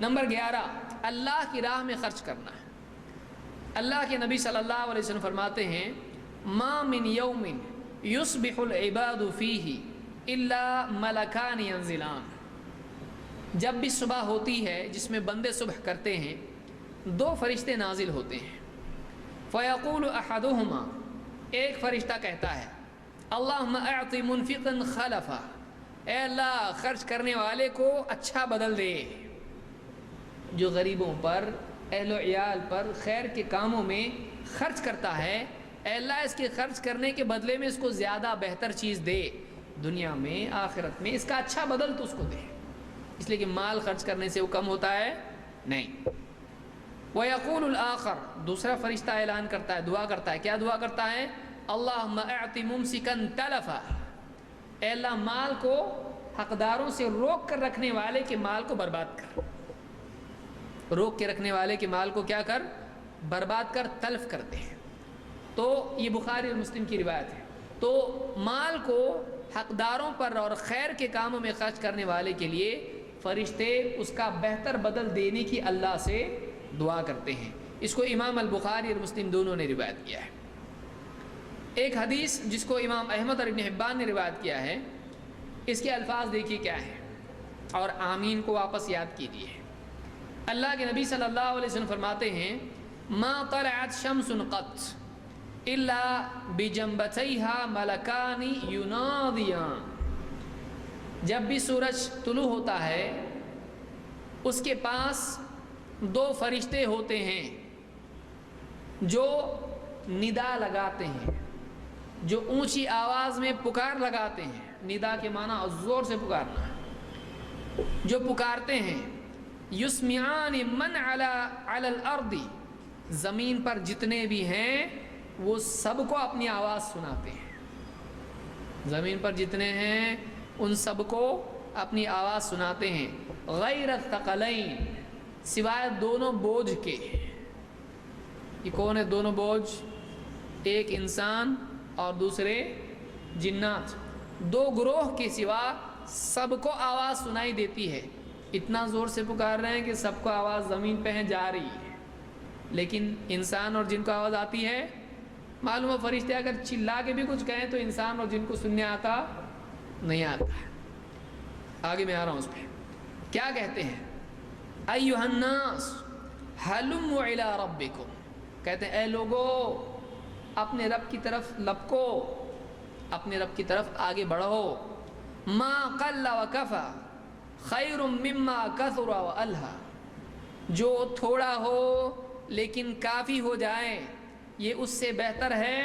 Number 11، اللہ کی راہ میں خرچ کرنا ہے۔ اللہ کے نبی صلی اللہ علیہ وسلم فرماتے ہیں ما من یوم یصبح العباد فیہ الا ملکان ینزلان، جب بھی صبح ہوتی ہے جس میں بندے صبح کرتے ہیں، 2 فرشتے نازل ہوتے ہیں۔ فیقول احدہما، ایک فرشتہ کہتا ہے اللہم اعط منفقا خلفا، اے اللہ خرچ کرنے والے کو اچھا بدل دے، جو غریبوں پر، اہل و عیال پر خیر کے کاموں میں خرچ کرتا ہے، اے اللہ اس کے خرچ کرنے کے بدلے میں اس کو زیادہ بہتر چیز دے، دنیا میں آخرت میں اس کا اچھا بدل تو اس کو دے، اس لیے کہ مال خرچ کرنے سے وہ کم ہوتا ہے نہیں۔ وَيَقُولُ الْآخَرُ، دوسرا فرشتہ اعلان کرتا ہے، دعا کرتا ہے، کیا دعا کرتا ہے؟ اللہم اعط ممسکا تلفا، اے اللہ مال کو حقداروں سے روک کر رکھنے والے کے مال کو برباد کر، روک کے رکھنے والے کے مال کو کیا کر؟ برباد کر، تلف کرتے ہیں۔ تو یہ بخاری اور مسلم کی روایت ہے۔ تو مال کو حقداروں پر اور خیر کے کاموں میں خرچ کرنے والے کے لیے فرشتے اس کا بہتر بدل دینے کی اللہ سے دعا کرتے ہیں۔ اس کو امام البخاری اور مسلم دونوں نے روایت کیا ہے۔ ایک حدیث جس کو امام احمد اور ابن حبان نے روایت کیا ہے، اس کے الفاظ دیکھیے کیا ہے، اور آمین کو واپس یاد کیجیے۔ اللہ کے نبی صلی اللہ علیہ وسلم فرماتے ہیں ما طلعت شمس قط الا بجنبتیها ملکان ینادیان، جب بھی سورج طلوع ہوتا ہے اس کے پاس 2 فرشتے ہوتے ہیں جو ندا لگاتے ہیں، جو اونچی آواز میں پکار لگاتے ہیں۔ ندا کے معنی زور سے پکارنا ہے، جو پکارتے ہیں۔ یسمعان من علی الارض، زمین پر جتنے بھی ہیں وہ سب کو اپنی آواز سناتے ہیں، زمین پر جتنے ہیں ان سب کو اپنی آواز سناتے ہیں۔ غیر الثقلین، سوائے دونوں بوجھ کے۔ یہ کون ہے دونوں بوجھ؟ ایک انسان اور دوسرے جنات، 2 گروہ کے سوا سب کو آواز سنائی دیتی ہے۔ اتنا زور سے پکار رہے ہیں کہ سب کو آواز زمین پہ جا رہی ہے، لیکن انسان اور جن کو آواز آتی ہے، معلوم ہے فرشتے اگر چلا کے بھی کچھ کہیں تو انسان اور جن کو سننے آتا نہیں آتا ہے۔ آگے میں آ رہا ہوں اس پہ، کیا کہتے ہیں؟ ایھا الناس ہلموا الی ربکم، کہتے ہیں اے لوگو اپنے رب کی طرف لپکو، اپنے رب کی طرف آگے بڑھو۔ ما قل وکفى خیر مما کثر والہا، جو تھوڑا ہو لیکن کافی ہو جائے یہ اس سے بہتر ہے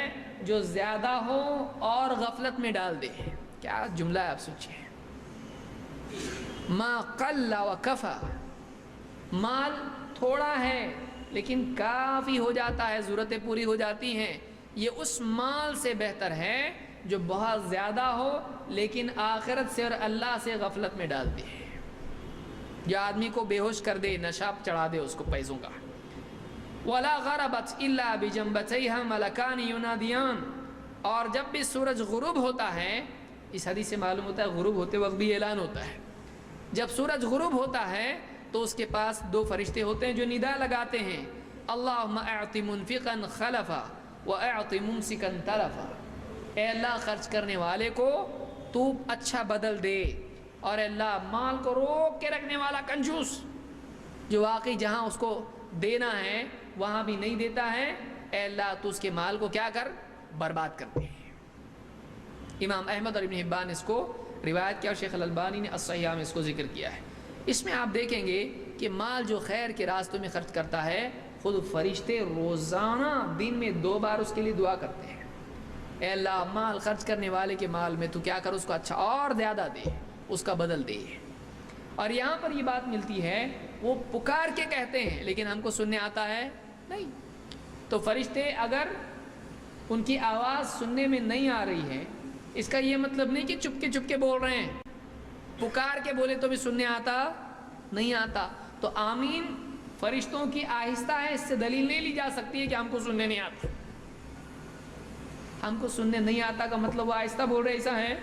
جو زیادہ ہو اور غفلت میں ڈال دے۔ کیا جملہ ہے، آپ سوچئے۔ ما قل وکفى، مال تھوڑا ہے لیکن کافی ہو جاتا ہے، ضرورتیں پوری ہو جاتی ہیں، یہ اس مال سے بہتر ہے جو بہت زیادہ ہو لیکن آخرت سے اور اللہ سے غفلت میں ڈال دے، جو آدمی کو بے ہوش کر دے، نشہ چڑھا دے اس کو پیسوں کا۔ وَلَا غَرَبَتْ إِلَّا بِجَنْبَتَيْهَا مَلَكَانِ يُنَادِيَانِ، اور جب بھی سورج غروب ہوتا ہے، اس حدیث سے معلوم ہوتا ہے غروب ہوتے وقت بھی اعلان ہوتا ہے، جب سورج غروب ہوتا ہے تو اس کے پاس 2 فرشتے ہوتے ہیں جو ندا لگاتے ہیں اللہم اعط منفقا خلفا واعط ممسکا تلفا، اے اللہ خرچ کرنے والے کو تو اچھا بدل دے، اور اے اللہ مال کو روک کے رکھنے والا کنجوس جو واقعی جہاں اس کو دینا ہے وہاں بھی نہیں دیتا ہے، اے اللہ تو اس کے مال کو کیا کر؟ برباد کر دے۔ امام احمد اور ابن حبان نے اس کو روایت کیا اور شیخ الالبانی نے الصحیحہ میں اس کو ذکر کیا ہے۔ اس میں آپ دیکھیں گے کہ مال جو خیر کے راستوں میں خرچ کرتا ہے، خود فرشتے روزانہ دن میں 2 بار اس کے لیے دعا کرتے ہیں، اے اللہ مال خرچ کرنے والے کے مال میں تو کیا کر اس کو اچھا اور زیادہ دے، اس کا بدل دے۔ اور یہاں پر یہ بات ملتی ہے وہ پکار کے کہتے ہیں لیکن ہم کو سننے آتا ہے نہیں، تو فرشتے اگر ان کی آواز سننے میں نہیں آ رہی ہے، اس کا یہ مطلب نہیں کہ چپ کے بول رہے ہیں، پکار کے بولے تو بھی سننے آتا نہیں آتا۔ تو آمین فرشتوں کی آہستہ ہے، اس سے دلیل نہیں لی جا سکتی ہے کہ ہم کو سننے نہیں آتا۔ ہم کو سننے نہیں آتا کا مطلب وہ آہستہ بول رہے ایسا ہے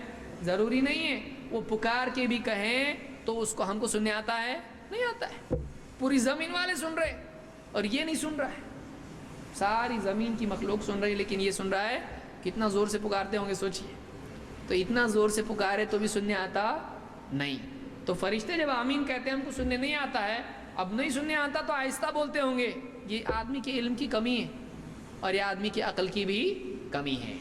ضروری نہیں ہے، وہ پکار کے بھی کہیں تو اس کو ہم کو سننے آتا ہے نہیں آتا ہے۔ پوری زمین والے سن رہے اور یہ نہیں سن رہا ہے. ساری زمین کی مخلوق سن رہی لیکن یہ سن رہا ہے. کتنا زور سے پکارتے ہوں گے سوچئے. تو اتنا زور سے پکارے تو بھی سننے آتا نہیں. تو فرشتے جب آمین کہتے ہیں ہم کو سننے نہیں آتا ہے, اب نہیں سننے آتا تو آہستہ بولتے ہوں گے. یہ آدمی کے علم کی کمی ہے اور یہ آدمی کی عقل کی بھی کمی ہے.